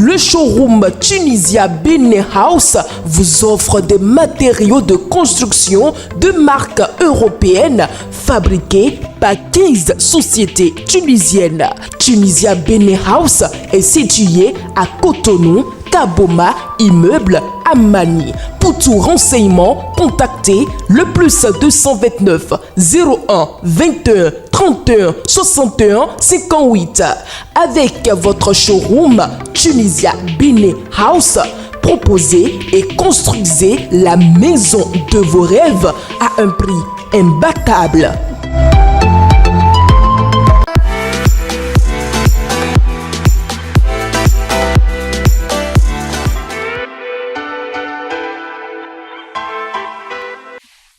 Le showroom Tunisia Benin House vous offre des matériaux de construction de marque européenne fabriqués par 15 sociétés tunisiennes. Tunisia Benin House est situé à Cotonou, Kaboma, immeuble Amani. Pour tout renseignement, contactez le +229 01 21 31 61 58. Avec votre showroom Tunisia Benin House, proposez et construisez la maison de vos rêves à un prix imbattable.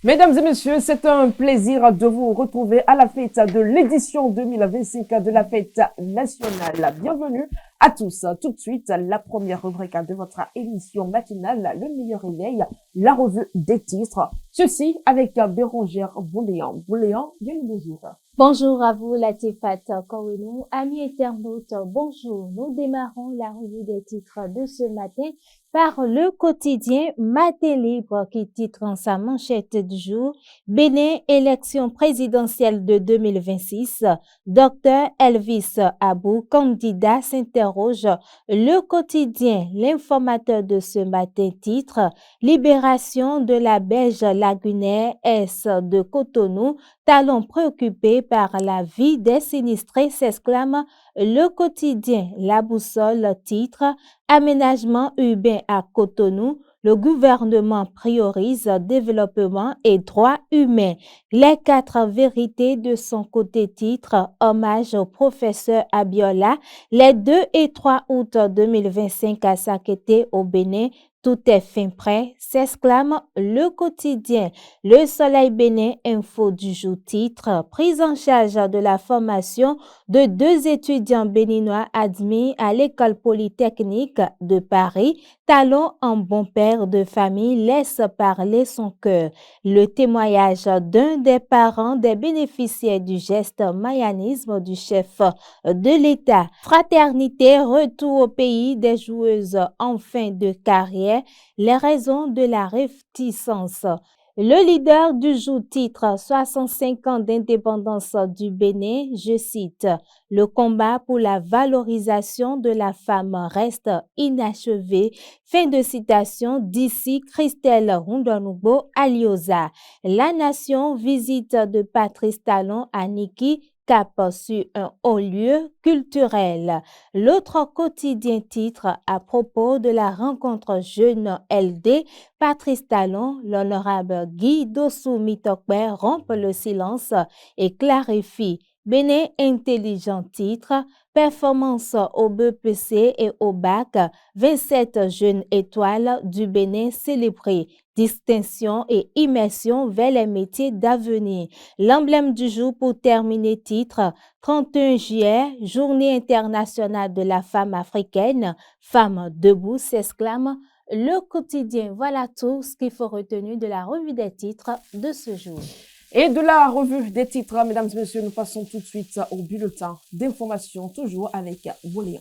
Mesdames et messieurs, c'est un plaisir de vous retrouver à la fête de l'édition 2025 de la fête nationale. Bienvenue à tous. Tout de suite, la première rubrique de votre émission matinale, le meilleur réveil, la revue des titres. Ceci avec Bérangère Bouléan. Bouléan, bien le bonjour. Bonjour à vous, Latifat Kouenou. Amis internautes, bonjour. Nous démarrons la revue des titres de ce matin par le quotidien Matin Libre qui titre en sa manchette du jour Bénin, élection présidentielle de 2026. Dr Elvis Abou, candidat, s'interroge. Le quotidien, l'informateur de ce matin titre Libération de la Belge lagunaire S de Cotonou. Talons préoccupés par la vie des sinistrés, s'exclame le quotidien. La boussole titre Aménagement urbain à Cotonou. Le gouvernement priorise développement et droits humains. Les 4 vérités de son côté titre Hommage au professeur Abiola. Les 2 et 3 août 2025 à Sakété au Bénin. Tout est fin prêt, s'exclame le quotidien. Le Soleil Bénin, info du jour titre, prise en charge de la formation de 2 étudiants béninois admis à l'école polytechnique de Paris. Talon en bon père de famille laisse parler son cœur. Le témoignage d'un des parents des bénéficiaires du geste mayanisme du chef de l'État. Fraternité, retour au pays des joueuses en fin de carrière. Les raisons de la réticence. Le leader du jour titre 65 ans d'indépendance du Bénin, je cite, le combat pour la valorisation de la femme reste inachevé. Fin de citation d'ici Christelle Rondonoubo Aliosa. La nation, visite de Patrice Talon à Niki, cap sur un haut lieu culturel. L'autre quotidien titre à propos de la rencontre jeune LD, Patrice Talon, l'honorable Guy Dossou Mitokbe rompt le silence et clarifie. Bénin intelligent titre, performance au BPC et au bac, 27 jeunes étoiles du Bénin célébrées. Distinction et immersion vers les métiers d'avenir. L'emblème du jour pour terminer titre 31 juillet, Journée internationale de la femme africaine. Femme debout, s'exclame le quotidien. Voilà tout ce qu'il faut retenir de la revue des titres de ce jour. Et de la revue des titres, mesdames et messieurs, nous passons tout de suite au bulletin d'information, toujours avec Bouléan.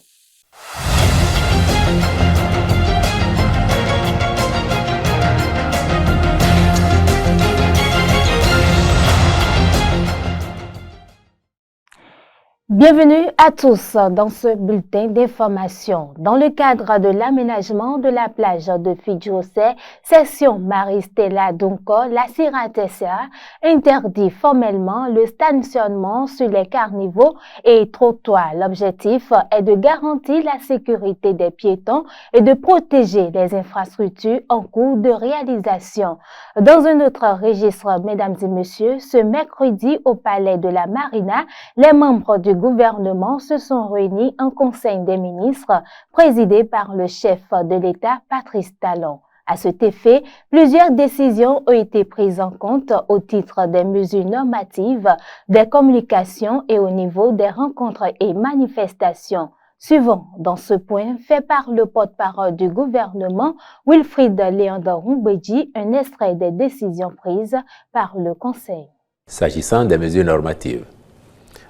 Bienvenue à tous dans ce bulletin d'information. Dans le cadre de l'aménagement de la plage de Fidjosé, section Marie-Stella Dunko, la CIRAT-SA interdit formellement le stationnement sur les carnivaux et trottoirs. L'objectif est de garantir la sécurité des piétons et de protéger les infrastructures en cours de réalisation. Dans un autre registre, mesdames et messieurs, ce mercredi au Palais de la Marina, les membres du gouvernement se sont réunis en Conseil des ministres présidé par le chef de l'État, Patrice Talon. À cet effet, plusieurs décisions ont été prises en compte au titre des mesures normatives, des communications et au niveau des rencontres et manifestations. Suivant dans ce point, fait par le porte-parole du gouvernement, Wilfried Léandre-Rumbedji, un extrait des décisions prises par le Conseil. S'agissant des mesures normatives,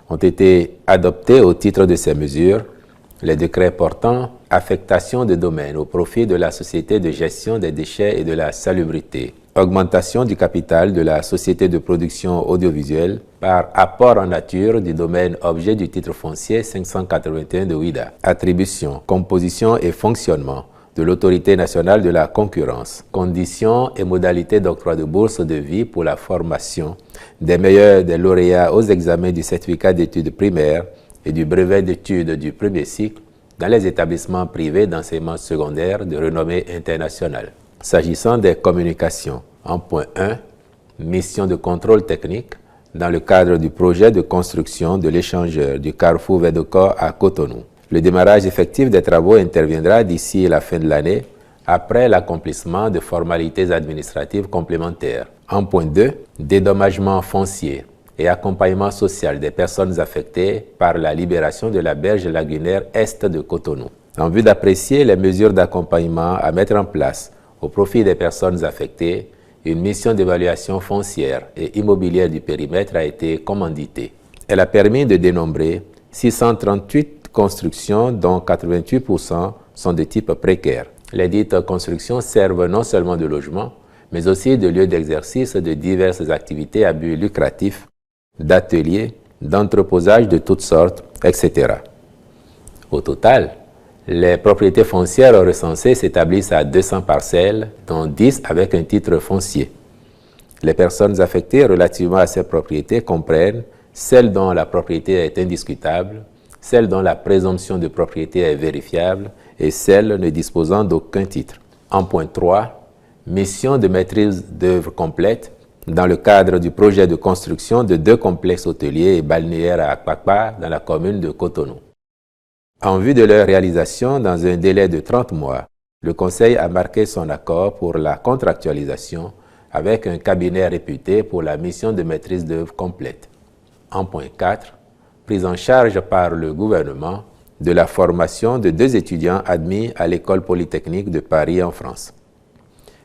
ont été adoptées au titre de ces mesures les décrets portant affectation de domaines au profit de la Société de gestion des déchets et de la salubrité, augmentation du capital de la Société de production audiovisuelle par apport en nature du domaine objet du titre foncier 581 de Ouidah, attribution, composition et fonctionnement de l'Autorité nationale de la concurrence, conditions et modalités d'octroi de bourse de vie pour la formation des meilleurs des lauréats aux examens du certificat d'études primaires et du brevet d'études du premier cycle dans les établissements privés d'enseignement secondaire de renommée internationale. S'agissant des communications, en point 1, mission de contrôle technique dans le cadre du projet de construction de l'échangeur du carrefour Védocor à Cotonou. Le démarrage effectif des travaux interviendra d'ici la fin de l'année, après l'accomplissement de formalités administratives complémentaires. En point 2, dédommagement foncier et accompagnement social des personnes affectées par la libération de la berge lagunaire est de Cotonou. En vue d'apprécier les mesures d'accompagnement à mettre en place au profit des personnes affectées, une mission d'évaluation foncière et immobilière du périmètre a été commanditée. Elle a permis de dénombrer 638 constructions dont 88% sont de type précaire. Les dites constructions servent non seulement de logement, mais aussi de lieux d'exercice de diverses activités à but lucratif, d'ateliers, d'entreposage de toutes sortes, etc. Au total, les propriétés foncières recensées s'établissent à 200 parcelles, dont 10 avec un titre foncier. Les personnes affectées relativement à ces propriétés comprennent celles dont la propriété est indiscutable, celles dont la présomption de propriété est vérifiable et celles ne disposant d'aucun titre. En point 3, mission de maîtrise d'œuvre complète dans le cadre du projet de construction de 2 complexes hôteliers et balnéaires à Akpakpa dans la commune de Cotonou. En vue de leur réalisation dans un délai de 30 mois, le Conseil a marqué son accord pour la contractualisation avec un cabinet réputé pour la mission de maîtrise d'œuvre complète. En point 4, prise en charge par le gouvernement de la formation de 2 étudiants admis à l'École polytechnique de Paris en France.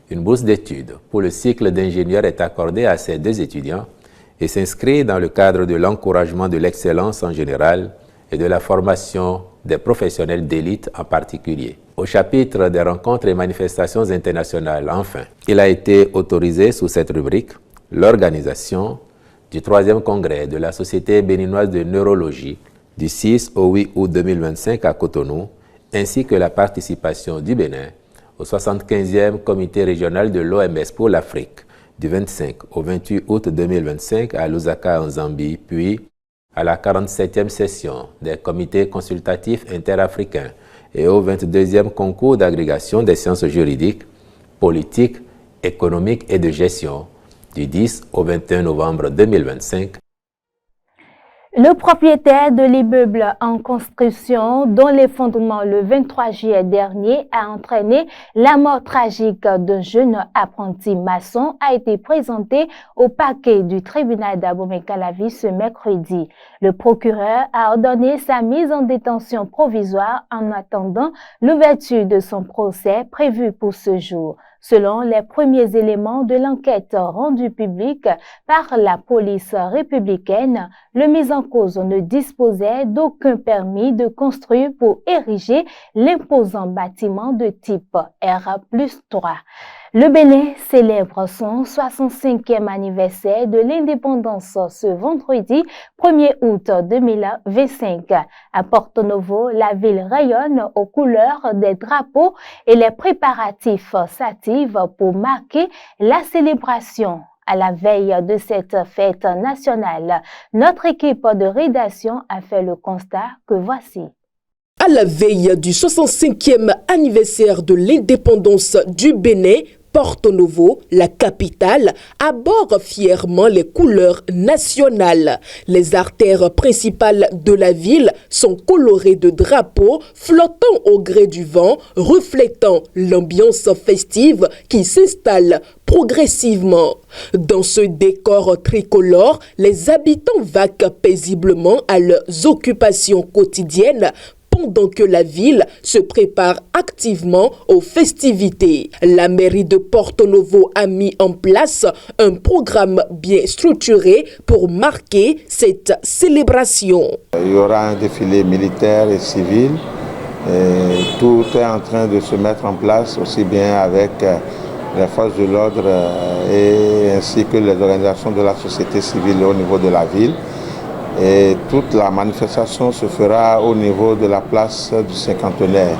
Une bourse d'études pour le cycle d'ingénieur est accordée à ces 2 étudiants et s'inscrit dans le cadre de l'encouragement de l'excellence en général et de la formation des professionnels d'élite en particulier. Au chapitre des rencontres et manifestations internationales, enfin, il a été autorisé sous cette rubrique l'organisation du 3e congrès de la Société béninoise de neurologie du 6 au 8 août 2025 à Cotonou, ainsi que la participation du Bénin au 75e comité régional de l'OMS pour l'Afrique du 25 au 28 août 2025 à Lusaka en Zambie, puis à la 47e session des comités consultatifs interafricains et au 22e concours d'agrégation des sciences juridiques, politiques, économiques et de gestion du 10 au 21 novembre 2025. Le propriétaire de l'immeuble en construction, dont l'effondrement le 23 juillet dernier a entraîné la mort tragique d'un jeune apprenti maçon, a été présenté au parquet du tribunal d'Abomey-Calavi ce mercredi. Le procureur a ordonné sa mise en détention provisoire en attendant l'ouverture de son procès prévu pour ce jour. Selon les premiers éléments de l'enquête rendue publique par la police républicaine, le mis en cause ne disposait d'aucun permis de construire pour ériger l'imposant bâtiment de type R+3. Le Bénin célèbre son 65e anniversaire de l'indépendance ce vendredi 1er août 2025. À Porto Novo, la ville rayonne aux couleurs des drapeaux et les préparatifs s'activent pour marquer la célébration. À la veille de cette fête nationale, notre équipe de rédaction a fait le constat que voici. À la veille du 65e anniversaire de l'indépendance du Bénin, Porto Novo, la capitale, arbore fièrement les couleurs nationales. Les artères principales de la ville sont colorées de drapeaux flottant au gré du vent, reflétant l'ambiance festive qui s'installe progressivement. Dans ce décor tricolore, les habitants vaquent paisiblement à leurs occupations quotidiennes, pendant que la ville se prépare activement aux festivités. La mairie de Porto Novo a mis en place un programme bien structuré pour marquer cette célébration. Il y aura un défilé militaire et civil Et tout est en train de se mettre en place, aussi bien avec les forces de l'ordre et ainsi que les organisations de la société civile au niveau de la ville. Et toute la manifestation se fera au niveau de la place du Cinquantenaire,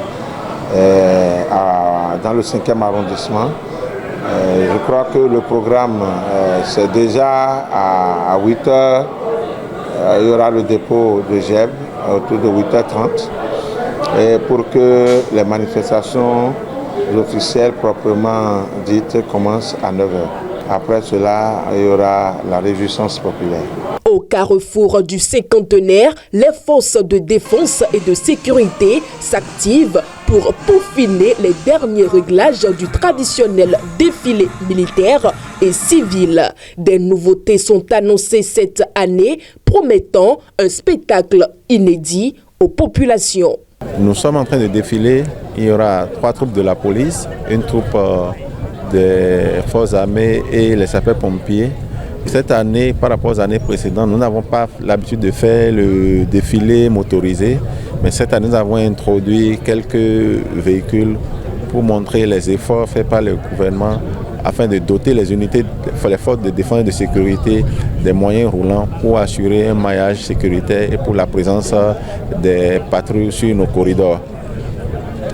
dans le 5e arrondissement. Je crois que le programme, c'est déjà à 8h, il y aura le dépôt de GEB autour de 8h30. Et pour que les manifestations officielles proprement dites commencent à 9h. Après cela, il y aura la réjouissance populaire. Au carrefour du Cinquantenaire, les forces de défense et de sécurité s'activent pour peaufiner les derniers réglages du traditionnel défilé militaire et civil. Des nouveautés sont annoncées cette année, promettant un spectacle inédit aux populations. Nous sommes en train de défiler. Il y aura 3 troupes de la police, une troupe des forces armées et les sapeurs-pompiers. Cette année, par rapport aux années précédentes, nous n'avons pas l'habitude de faire le défilé motorisé, mais cette année, nous avons introduit quelques véhicules pour montrer les efforts faits par le gouvernement afin de doter les unités, les forces de défense et de sécurité des moyens roulants pour assurer un maillage sécuritaire et pour la présence des patrouilles sur nos corridors.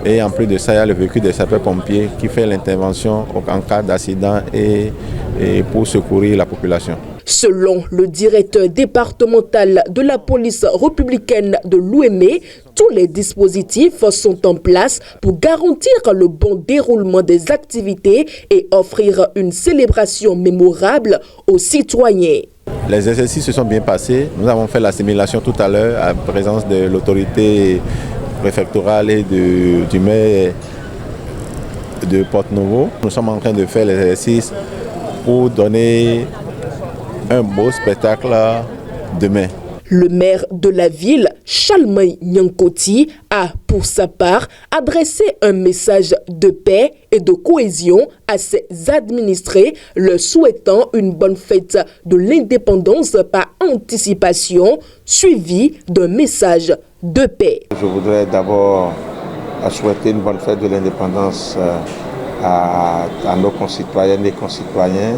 Et en plus de ça, il y a le véhicule des sapeurs-pompiers qui fait l'intervention en cas d'accident et pour secourir la population. Selon le directeur départemental de la police républicaine de l'Ouémé, tous les dispositifs sont en place pour garantir le bon déroulement des activités et offrir une célébration mémorable aux citoyens. Les exercices se sont bien passés. Nous avons fait l'assimilation tout à l'heure à présence de l'autorité préfectorale et du maire de Porte-Novo. Nous sommes en train de faire l'exercice pour donner un beau spectacle demain. Le maire de la ville, Chalmay Nyankoti, a pour sa part adressé un message de paix et de cohésion à ses administrés, leur souhaitant une bonne fête de l'indépendance par anticipation, suivi d'un message de paix. Je voudrais d'abord souhaiter une bonne fête de l'indépendance à nos concitoyennes et concitoyens.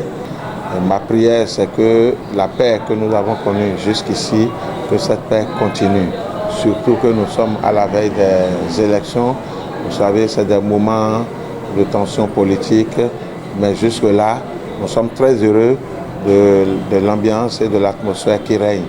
Ma prière, c'est que la paix que nous avons connue jusqu'ici, que cette paix continue. Surtout que nous sommes à la veille des élections. Vous savez, c'est des moments de tension politique. Mais jusque-là, nous sommes très heureux de l'ambiance et de l'atmosphère qui règne.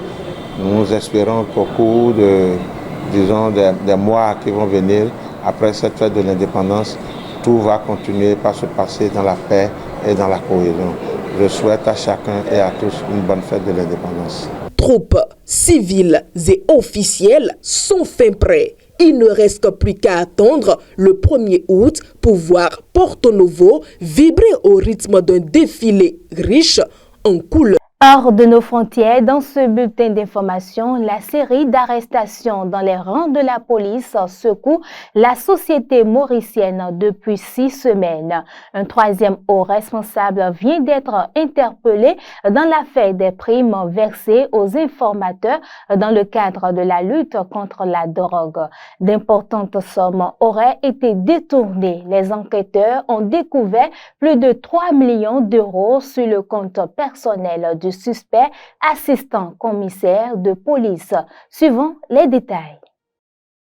Nous espérons qu'au cours des mois qui vont venir, après cette fête de l'indépendance, tout va continuer par se passer dans la paix et dans la cohésion. Je souhaite à chacun et à tous une bonne fête de l'indépendance. Troupes civiles et officielles sont fin prêts. Il ne reste plus qu'à attendre le 1er août pour voir Porto-Novo vibrer au rythme d'un défilé riche en couleurs. Hors de nos frontières, dans ce bulletin d'information, la série d'arrestations dans les rangs de la police secoue la société mauricienne depuis 6 semaines. Un 3e haut responsable vient d'être interpellé dans l'affaire des primes versées aux informateurs dans le cadre de la lutte contre la drogue. D'importantes sommes auraient été détournées. Les enquêteurs ont découvert plus de 3 millions d'euros sur le compte personnel du suspect assistant commissaire de police. Suivons les détails.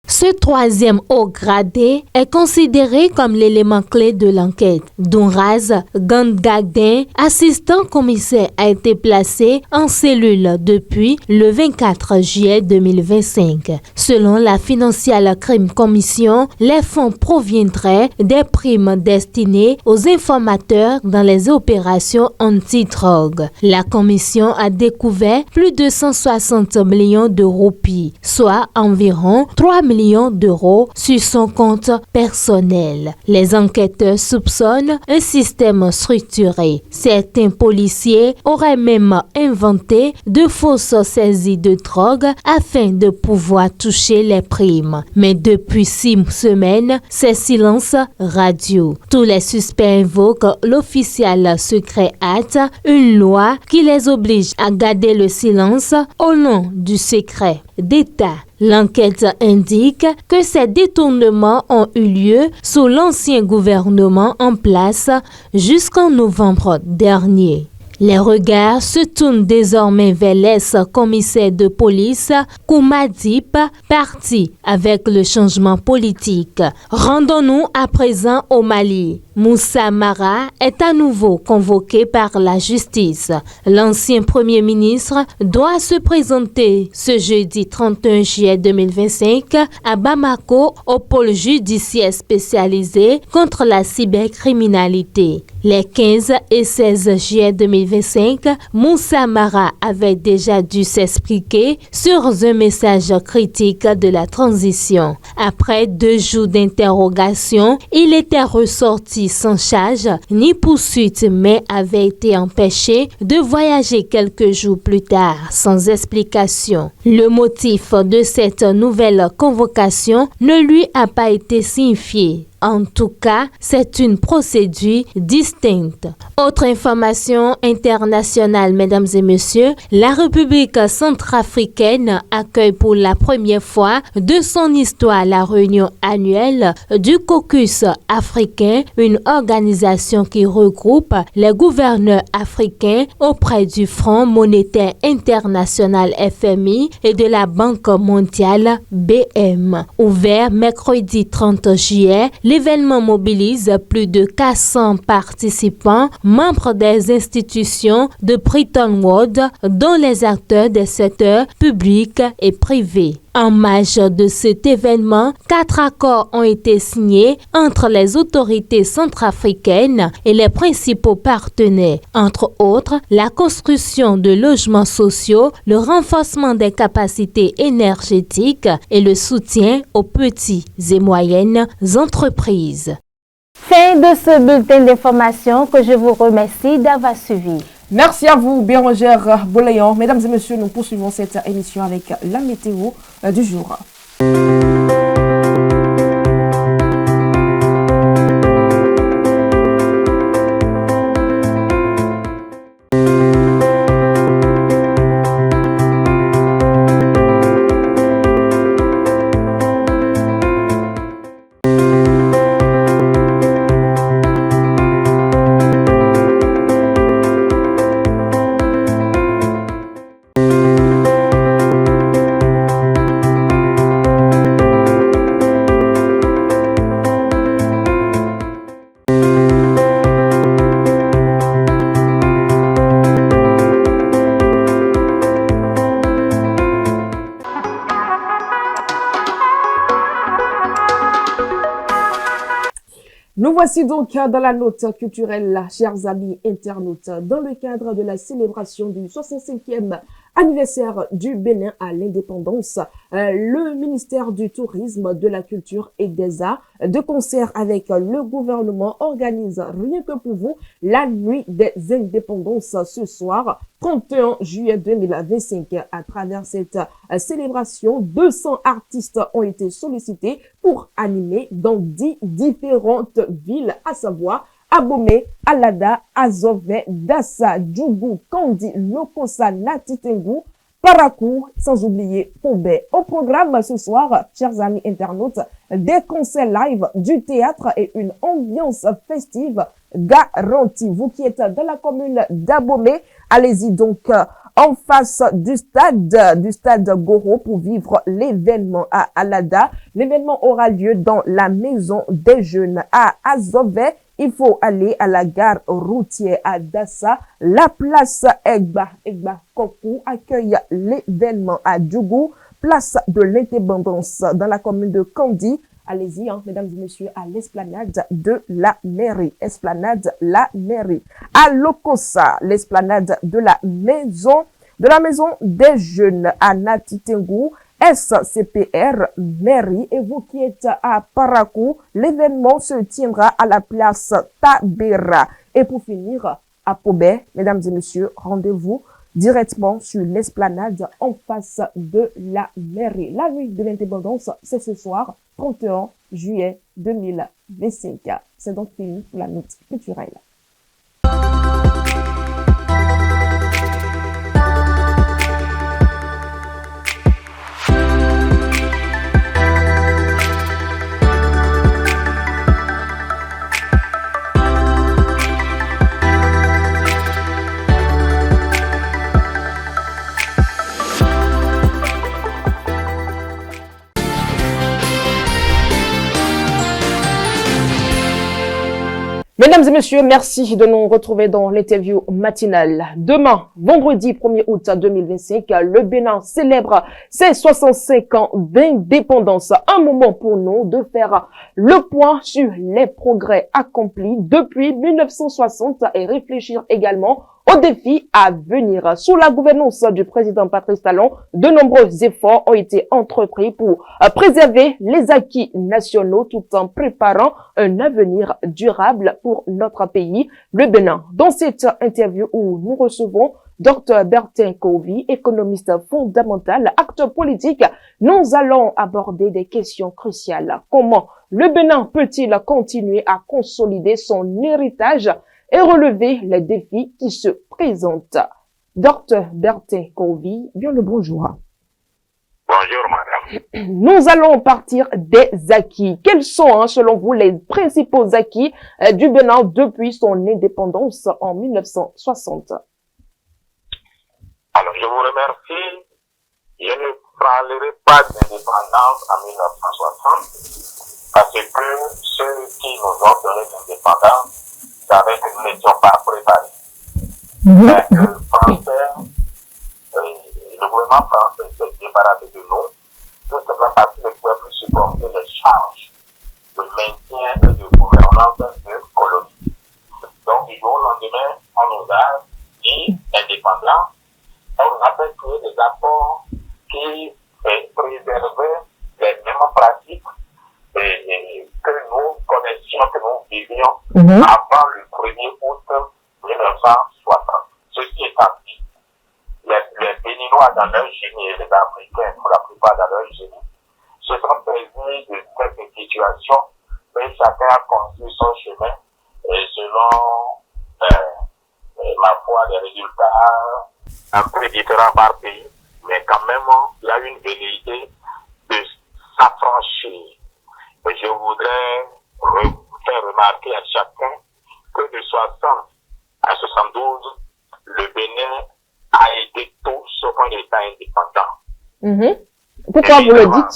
Ce 3e haut gradé est considéré comme l'élément clé de l'enquête. Donraz Gandagdin, assistant commissaire, a été placé en cellule depuis le 24 juillet 2025. Selon la Financial Crime Commission, les fonds proviendraient des primes destinées aux informateurs dans les opérations anti-drogue. La commission a découvert plus de 160 millions de roupies, soit environ 3 millions d'euros sur son compte personnel. Les enquêteurs soupçonnent un système structuré. Certains policiers auraient même inventé de fausses saisies de drogue afin de pouvoir toucher les primes. Mais depuis 6 semaines, c'est silence radio. Tous les suspects invoquent l'Official Secret Act, une loi qui les oblige à garder le silence au nom du secret d'État. L'enquête indique que ces détournements ont eu lieu sous l'ancien gouvernement en place jusqu'en novembre dernier. Les regards se tournent désormais vers l'ex-commissaire de police Kouma Diep, parti avec le changement politique. Rendons-nous à présent au Mali. Moussa Mara est à nouveau convoqué par la justice. L'ancien Premier ministre doit se présenter ce jeudi 31 juillet 2025 à Bamako au pôle judiciaire spécialisé contre la cybercriminalité. Les 15 et 16 juillet 2025, Moussa Mara avait déjà dû s'expliquer sur un message critique de la transition. Après 2 jours d'interrogation, il était ressorti sans charge ni poursuite, mais avait été empêché de voyager quelques jours plus tard sans explication. Le motif de cette nouvelle convocation ne lui a pas été signifié. En tout cas, c'est une procédure distincte. Autre information internationale, mesdames et messieurs, la République centrafricaine accueille pour la première fois de son histoire la réunion annuelle du Caucus africain, une organisation qui regroupe les gouverneurs africains auprès du Fonds monétaire international FMI et de la Banque mondiale BM. Ouvert mercredi 30 juillet, l'événement mobilise plus de 400 participants, membres des institutions de Bretton Woods, dont les acteurs des secteurs publics et privés. En marge de cet événement, 4 accords ont été signés entre les autorités centrafricaines et les principaux partenaires, entre autres la construction de logements sociaux, le renforcement des capacités énergétiques et le soutien aux petites et moyennes entreprises. Fin de ce bulletin d'information que je vous remercie d'avoir suivi. Merci à vous, Bérangère Boléon. Mesdames et messieurs, nous poursuivons cette émission avec la météo du jour. Nous voici donc dans la note culturelle, chers amis internautes, dans le cadre de la célébration du 65e anniversaire du Bénin à l'indépendance. Le ministère du Tourisme, de la Culture et des Arts, de concert avec le gouvernement, organise rien que pour vous la nuit des indépendances ce soir, 31 juillet 2025. À travers cette célébration, 200 artistes ont été sollicités pour animer dans 10 différentes villes, à savoir Abomey, Alada, Azové, Dassa, Djougou, Kandi, Lokossa, Natitengu, Parakou, sans oublier Pombé. Au programme ce soir, chers amis internautes, des concerts live, du théâtre et une ambiance festive garantie. Vous qui êtes dans la commune d'Abomey, allez-y donc en face du stade Goro pour vivre l'événement à Alada. L'événement aura lieu dans la maison des jeunes à Azové. Il faut aller à la gare routière à Dassa. La place Egba Kokou accueille l'événement à Djougou. Place de l'indépendance dans la commune de Kandi. Allez-y, mesdames et messieurs, à l'esplanade de la mairie. Esplanade la mairie. À Lokossa, l'esplanade de la maison des jeunes à Natitengu. SCPR mairie. Et vous qui êtes à Parakou, l'événement se tiendra à la place Tabera. Et pour finir, à Pobé, mesdames et messieurs, rendez-vous directement sur l'esplanade en face de la mairie. La nuit de l'indépendance, c'est ce soir, 31 juillet 2025. C'est donc fini pour la note culturelle. Mesdames et messieurs, merci de nous retrouver dans l'interview matinale. Demain, vendredi 1er août 2025, le Bénin célèbre ses 65 ans d'indépendance. Un moment pour nous de faire le point sur les progrès accomplis depuis 1960 et réfléchir également aux défis à venir. Sous la gouvernance du président Patrice Talon, de nombreux efforts ont été entrepris pour préserver les acquis nationaux tout en préparant un avenir durable pour notre pays, le Bénin. Dans cette interview où nous recevons Dr Bertin Kovi, économiste fondamental, acteur politique, nous allons aborder des questions cruciales. Comment le Bénin peut-il continuer à consolider son héritage et relever les défis qui se présentent? Dr Bertin Kovi, bien le bonjour. Bonjour, madame. Nous allons partir des acquis. Quels sont, selon vous, les principaux acquis du Bénin depuis son indépendance en 1960? Alors, je vous remercie. Je ne parlerai pas d'indépendance en 1960 parce que ceux qui nous ont donné l'indépendance savaient que nous n'étions pas préparés. Mais le Français, le gouvernement français s'est débarrassé de nous, tout simplement parce que le peuple supportait les charges de maintien et de gouvernance de colonie. Donc, du jour au lendemain, on nous a dit indépendants, on nous a fait créer des apports qui préservaient les mêmes pratiques que nous connaissions, que nous vivions avant le 1er août 1960. Ceci étant dit, les Béninois dans leur génie et les Africains, pour la plupart dans leur génie, se sont saisis de cette situation, mais chacun a construit son chemin et selon, ma foi, les résultats un peu différents par pays, mais quand même, il y a une velléité de s'affranchir. Et je voudrais faire remarquer à chacun que de 60 à 72, le Bénin a été tout sauf un État indépendant. Pourquoi vous le dites?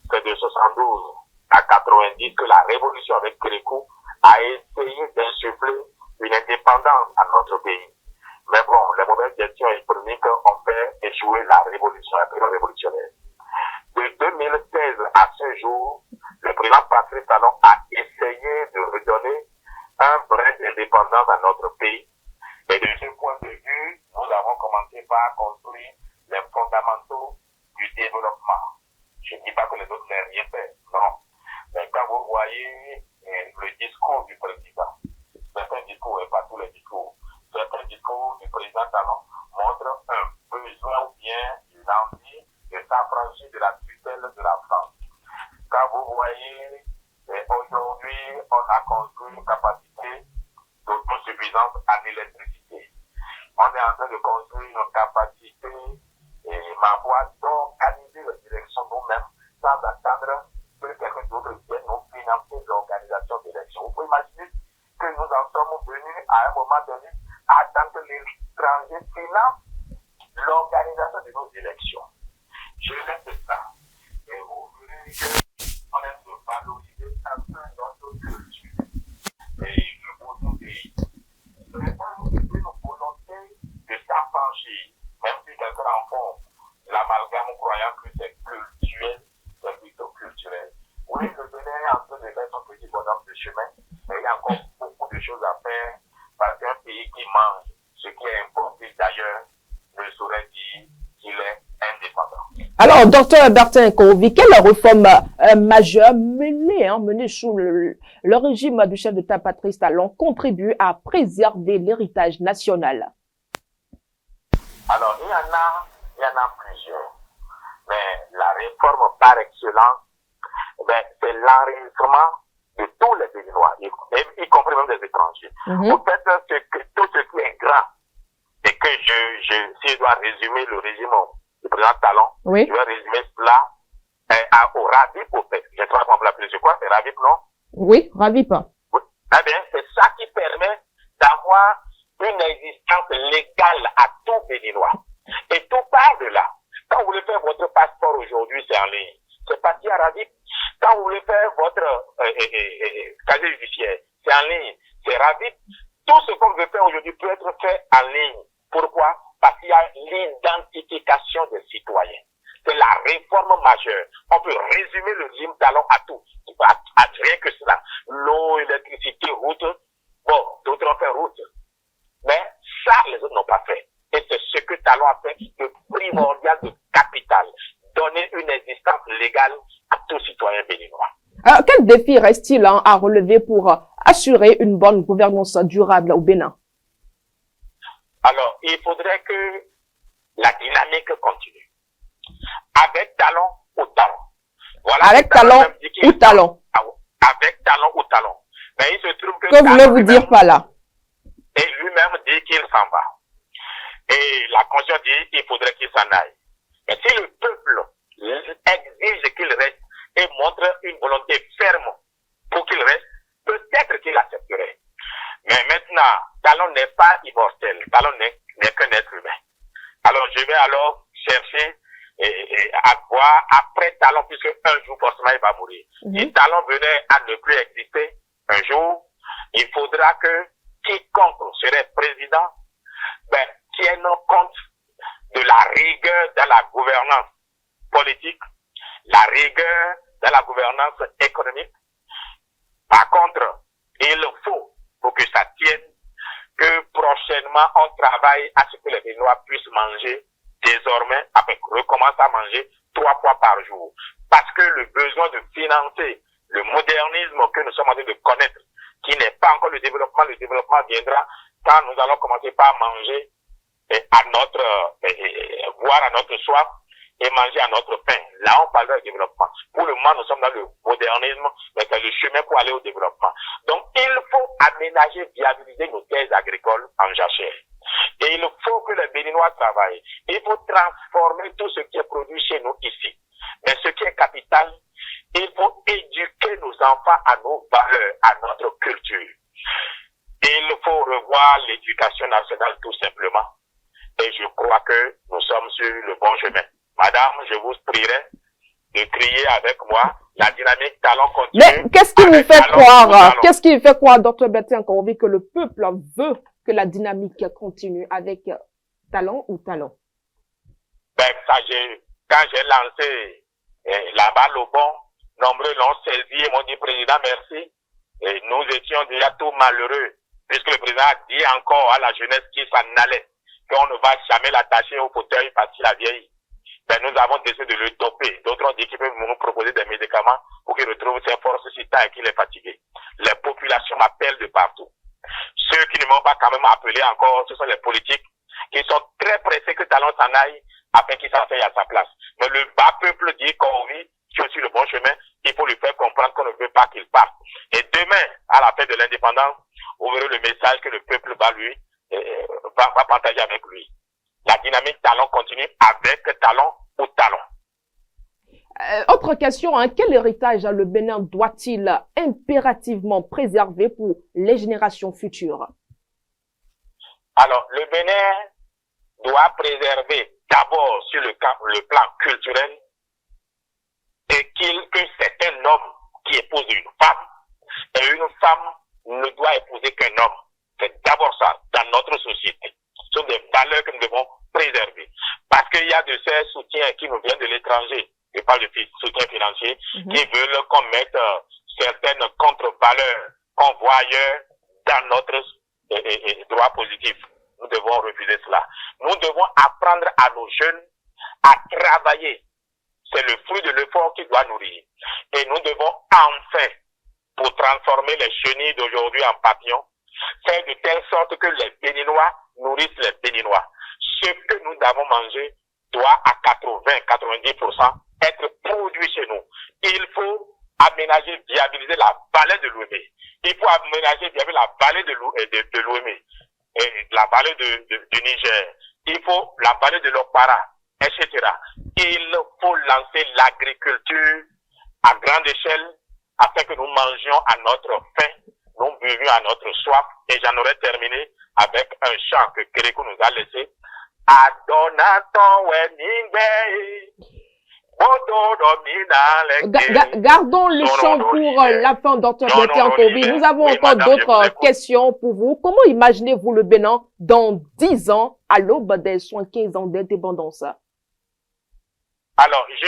C'est de 72 à 90 que la révolution avec Kérékou a essayé d'insuffler une indépendance à notre pays. Mais bon, les mauvaises gestions économiques ont fait échouer la révolution, la période révolutionnaire. De 2016 à ce jour, le président Patrice Talon a essayé de redonner un brin d'indépendance à notre pays. Et de ce point de vue, nous avons commencé par construire les fondamentaux du développement. Je ne dis pas que les autres n'aient rien fait, non. Mais quand vous voyez le discours du président, certains discours et pas tous les discours, certains discours du président Talon montrent un besoin ou bien une envie de s'affranchir de la tutelle de la France. Quand vous voyez aujourd'hui, on a construit une capacité d'autosuffisance en électricité. On est en train de construire une capacité, ma foi, d'organiser la direction nous-mêmes sans attendre que quelqu'un d'autre vienne nous financer l'organisation d'élections. Vous pouvez imaginer que nous en sommes venus à un moment donné à attendre que l'étranger finance l'organisation de nos élections. Je laisse ça. Et vous verrez qu'on aime de valoriser un peu notre culture. Et le beau pays. Ce n'est pas une volonté de s'affranchir, même si quelqu'un en font l'amalgame croyant que c'est culturel, c'est plutôt culturel. Oui, le Bénin est en train de faire son petit bonhomme de chemin, mais il y a encore beaucoup de choses à faire parce qu'un pays qui mange ce qui est importé d'ailleurs ne saurait dire qu'il est indépendant. Alors, docteur Bertin Kovi, quelle réforme majeure menée sous le régime du chef d'État Patrice Talon contribue à préserver l'héritage national? Alors, il y en a plusieurs. Mais la réforme par excellence, c'est l'enregistrement de tous les Béninois, y compris même des étrangers. Vous faites tout ce qui est grand, et que si je dois résumer le régime du président Talon, je vais résumer cela au RAVIP, au fait. Je ne sais pas comment vous l'appelez, je crois, c'est RAVIP, non? Oui, RAVIP. Oui. Eh bien, c'est ça qui permet d'avoir une existence légale à tout Béninois. Et tout part de là. Quand vous voulez faire votre passeport aujourd'hui, c'est en ligne. C'est parti à RAVIP. Quand vous voulez faire votre casier judiciaire, c'est en ligne. c'est rapide. Tout ce qu'on veut faire aujourd'hui peut être fait en ligne. Pourquoi? Parce qu'il y a l'identification des citoyens. C'est la réforme majeure. On peut résumer le régime talon à tout. À rien que cela. L'eau, l'électricité, route. Bon, d'autres ont fait route. Mais ça, les autres n'ont pas fait. Et c'est ce que Talon a fait de primordial, de capital. Donner une existence légale à tout citoyen béninois. Alors, quel défi reste-t-il à relever pour assurer une bonne gouvernance durable au Bénin? Alors, il faudrait que la dynamique continue. Avec talent ou talent. Voilà, avec talent ou talent. Avec talent ou talent. Mais il se trouve que voulez-vous dire par là? Et lui-même dit qu'il s'en va. Et la conscience dit qu'il faudrait qu'il s'en aille. Et si le peuple exige qu'il reste et montre une volonté ferme pour qu'il reste, peut-être qu'il accepterait. Mais maintenant, Talon n'est pas immortel. Talon n'est qu'un être humain. Alors je vais alors chercher à voir après Talon, puisque un jour forcément il va mourir. Si Talon venait à ne plus exister un jour, il faudra que quiconque serait président tienne compte de la rigueur dans la gouvernance politique, la rigueur dans la gouvernance économique. Par contre, il faut, pour que ça tienne, que prochainement on travaille à ce que les Béninois puissent manger désormais, recommencer à manger 3 fois par jour. Parce que le besoin de financer le modernisme que nous sommes en train de connaître, qui n'est pas encore le développement viendra quand nous allons commencer par manger boire à notre soif et manger à notre faim. Là, on parle de développement. Pour le moment, nous sommes dans le modernisme, mais c'est le chemin pour aller au développement. Donc, il faut aménager, viabiliser nos terres agricoles en jachère. Et il faut que les Béninois travaillent. Il faut transformer tout ce qui est produit chez nous ici. Mais ce qui est capital, il faut éduquer nos enfants à nos valeurs, à notre culture. Il faut revoir l'éducation nationale tout simplement. Et je crois que nous sommes sur le bon chemin. Madame, je vous prierai de crier avec moi. La dynamique talent continue. Mais qu'est-ce qui nous fait croire, Dr Bertin Nkorobi, que le peuple veut que la dynamique continue avec talent ou talent? Quand j'ai lancé la balle au bon, nombreux l'ont saisi et m'ont dit, Président, merci. Et nous étions déjà tout malheureux, puisque le président a dit encore à la jeunesse qui s'en allait qu'on ne va jamais l'attacher au fauteuil parce qu'il a vieilli. Nous avons décidé de le doper. D'autres ont dit qu'ils peuvent nous proposer des médicaments pour qu'il retrouve ses forces si tard et qu'il est fatigué. Les populations m'appellent de partout. Ceux qui ne m'ont pas quand même appelé encore, ce sont les politiques qui sont très pressés que Talon s'en aille afin qu'il s'asseye à sa place. Mais le bas peuple dit qu'on vit sur le bon chemin, il faut lui faire comprendre qu'on ne veut pas qu'il parte. Et demain, à la fête de l'indépendance, vous verrez le message que le peuple va va partager avec lui. La dynamique talent continue avec talent ou talent. Autre question, quel héritage le Bénin doit-il impérativement préserver pour les générations futures? Alors, le Bénin doit préserver d'abord sur le plan culturel et que c'est un homme qui épouse une femme et une femme ne doit épouser qu'un homme. C'est d'abord ça dans notre société. Ce sont des valeurs que nous devons préserver. Parce qu'il y a de ces soutiens qui nous viennent de l'étranger. Je parle de soutien financier, qui veulent qu'on mette certaines contre-valeurs qu'on voit ailleurs dans notre droit positif. Nous devons refuser cela. Nous devons apprendre à nos jeunes à travailler. C'est le fruit de l'effort qui doit nourrir. Et nous devons enfin, pour transformer les chenilles d'aujourd'hui en papillons, faire de telle sorte que les Béninois nourrissent les Béninois. Ce que nous avons mangé doit à 80-90% être produit chez nous. Il faut aménager, viabiliser la vallée de l'Ouémé. Il faut aménager, viabiliser la vallée de l'Ouémé, la vallée du Niger. Il faut la vallée de l'Okpara, etc. Il faut lancer l'agriculture à grande échelle afin que nous mangions à notre faim, nous buvions à notre soif. Et j'en aurais terminé avec un chant que Kérékou nous a laissé. Adonaton Weningbe, Gardons le chant pour la fin, Dr. Bertin Kobi. Nous avons encore d'autres questions pour vous. Comment imaginez-vous le Bénin dans 10 ans, à l'aube des 75 ans d'indépendance? Alors, je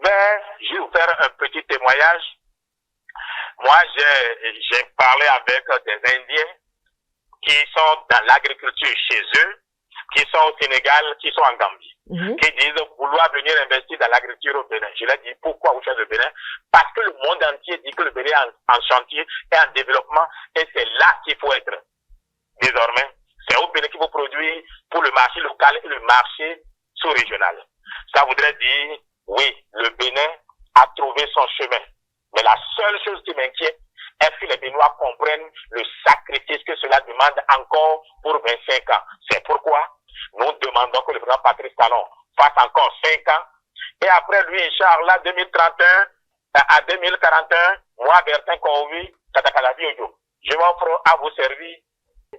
vais vous faire un petit témoignage. Moi, j'ai parlé avec des Indiens qui sont dans l'agriculture chez eux, qui sont au Sénégal, qui sont en Gambie, qui disent vouloir venir investir dans l'agriculture au Bénin. Je leur dis pourquoi vous faites le Bénin? Parce que le monde entier dit que le Bénin est en chantier et en développement, et c'est là qu'il faut être. Désormais, c'est au Bénin qu'il faut produire pour le marché local et le marché sous-régional. Ça voudrait dire, oui, le Bénin a trouvé son chemin. Mais la seule chose qui m'inquiète est que les Béninois comprennent le sacrifice que cela demande encore pour 25 ans. C'est pourquoi nous demandons que le président Patrice Talon fasse encore 5 ans. Et après lui, Inch'Allah, 2031 à 2041, moi, Bertin Kobi, Katakalabi Ojo, je m'offre à vous servir.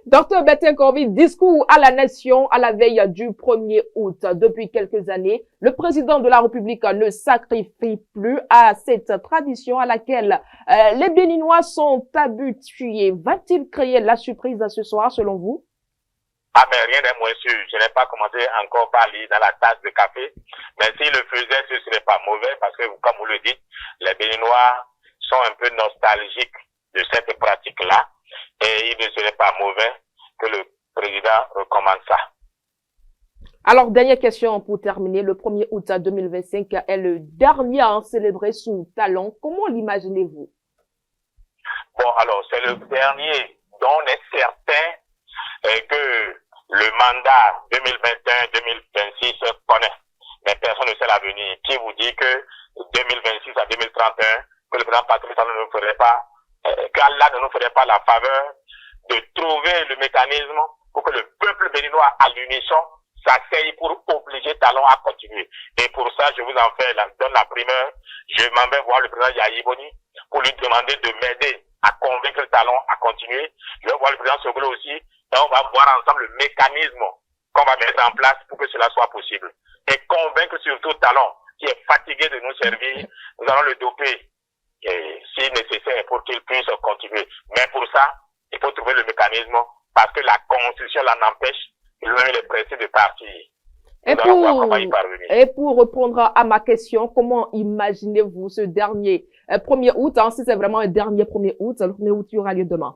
Dr. Bertin Kobi, discours à la nation à la veille du 1er août. Depuis quelques années, le président de la République ne sacrifie plus à cette tradition à laquelle les Béninois sont habitués. Va-t-il créer la surprise ce soir, selon vous? Ah, mais rien n'est moins sûr. Je n'ai pas commencé encore par lire dans la tasse de café. Mais s'il le faisait, ce serait pas mauvais parce que, comme vous le dites, les Béninois sont un peu nostalgiques de cette pratique-là. Et il ne serait pas mauvais que le président recommande ça. Alors, dernière question pour terminer. Le 1er août 2025 est le dernier à en célébrer sous talon. Comment l'imaginez-vous? Bon, alors, c'est le dernier dont on est certain que le mandat 2021-2026 connaît. Mais personne ne sait l'avenir. Qui vous dit que 2026 à 2031, que le président Patrice Talon ne ferait pas qu'Allah ne nous ferait pas la faveur de trouver le mécanisme pour que le peuple béninois à l'unisson s'asseye pour obliger Talon à continuer. Et pour ça, je vous en donne la primeur. Je m'en vais voir le président Yahi Boni pour lui demander de m'aider à convaincre Talon à continuer. Je vais voir le président Soglo aussi et on va voir ensemble le mécanisme qu'on va mettre en place pour que cela soit possible. Et convaincre surtout Talon qui est fatigué de nous servir. Nous allons le doper. Et si nécessaire pour qu'il puisse continuer. Mais pour ça, il faut trouver le mécanisme parce que la Constitution l'en empêche. Il est pressé de partir. Et pour répondre à ma question, comment imaginez-vous ce dernier 1er août, si c'est vraiment un dernier 1er août, le 1er août, il y aura lieu demain?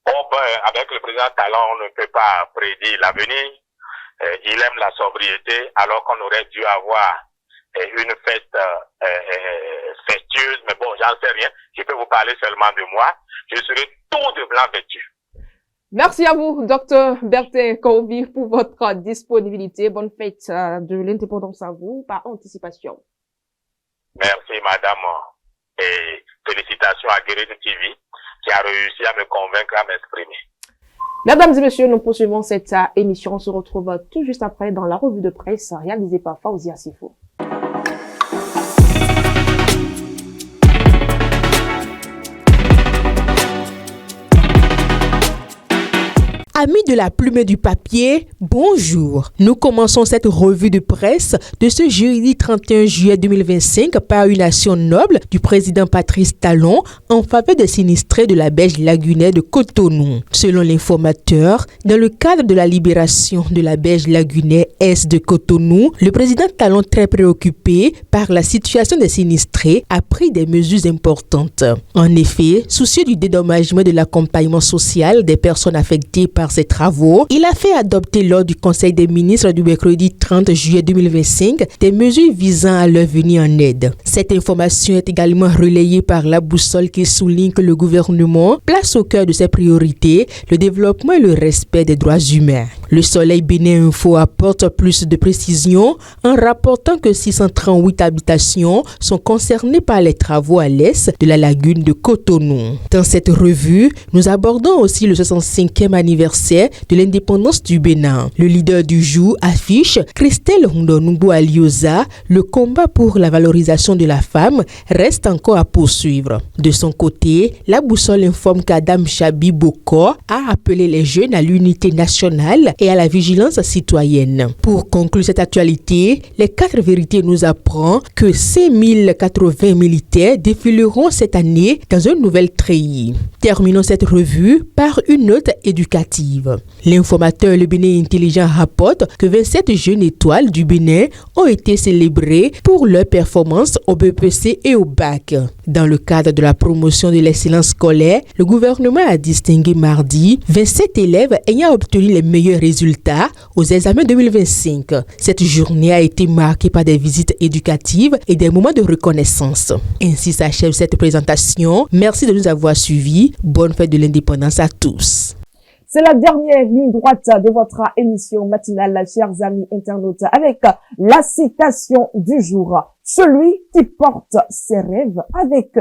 Oh ben, avec le président Talon, on ne peut pas prédire l'avenir. Il aime la sobriété alors qu'on aurait dû avoir une fête fêtueuse, mais bon, j'en sais rien. Je peux vous parler seulement de moi. Je serai tout de blanc vêtu. Merci à vous, Dr. Bertin Kobi, pour votre disponibilité. Bonne fête de l'indépendance à vous, par anticipation. Merci, madame. Et félicitations à Guérite TV, qui a réussi à me convaincre à m'exprimer. Mesdames et messieurs, nous poursuivons cette émission. On se retrouve tout juste après dans la revue de presse réalisée par Faouzia Sifo. Amis de la plume et du papier, bonjour. Nous commençons cette revue de presse de ce jeudi 31 juillet 2025 par une action noble du président Patrice Talon en faveur des sinistrés de la berge lagunaire de Cotonou. Selon l'informateur, dans le cadre de la libération de la berge lagunaire est de Cotonou, le président Talon, très préoccupé par la situation des sinistrés, a pris des mesures importantes. En effet, soucieux du dédommagement de l'accompagnement social des personnes affectées par ces travaux, il a fait adopter lors du Conseil des ministres du mercredi 30 juillet 2025 des mesures visant à leur venir en aide. Cette information est également relayée par la boussole qui souligne que le gouvernement place au cœur de ses priorités le développement et le respect des droits humains. Le Soleil Bénin Info apporte plus de précisions en rapportant que 638 habitations sont concernées par les travaux à l'est de la lagune de Cotonou. Dans cette revue, nous abordons aussi le 65e anniversaire de l'indépendance du Bénin. Le leader du jour affiche Christelle Rondonoubou Alioza, le combat pour la valorisation de la femme reste encore à poursuivre. De son côté, la boussole informe qu'Adam Chabi Boko a appelé les jeunes à l'unité nationale et à la vigilance citoyenne. Pour conclure cette actualité, les 4 vérités nous apprend que 5080 militaires défileront cette année dans une nouvelle treillis. Terminons cette revue par une note éducative. L'informateur Le Bénin Intelligent rapporte que 27 jeunes étoiles du Bénin ont été célébrés pour leur performance au BPC et au bac. Dans le cadre de la promotion de l'excellence scolaire, le gouvernement a distingué mardi 27 élèves ayant obtenu les meilleurs résultats aux examens 2025. Cette journée a été marquée par des visites éducatives et des moments de reconnaissance. Ainsi s'achève cette présentation. Merci de nous avoir suivis. Bonne fête de l'indépendance à tous. C'est la dernière ligne droite de votre émission matinale, chers amis internautes, avec la citation du jour. Celui qui porte ses rêves avec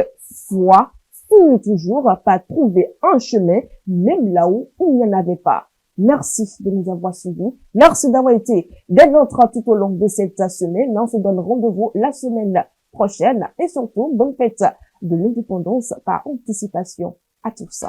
foi finit toujours par trouver un chemin, même là où il n'y en avait pas. Merci de nous avoir suivis. Merci d'avoir été des nôtres tout au long de cette semaine. On se donne rendez-vous la semaine prochaine et surtout, bonne fête de l'indépendance par anticipation à tous.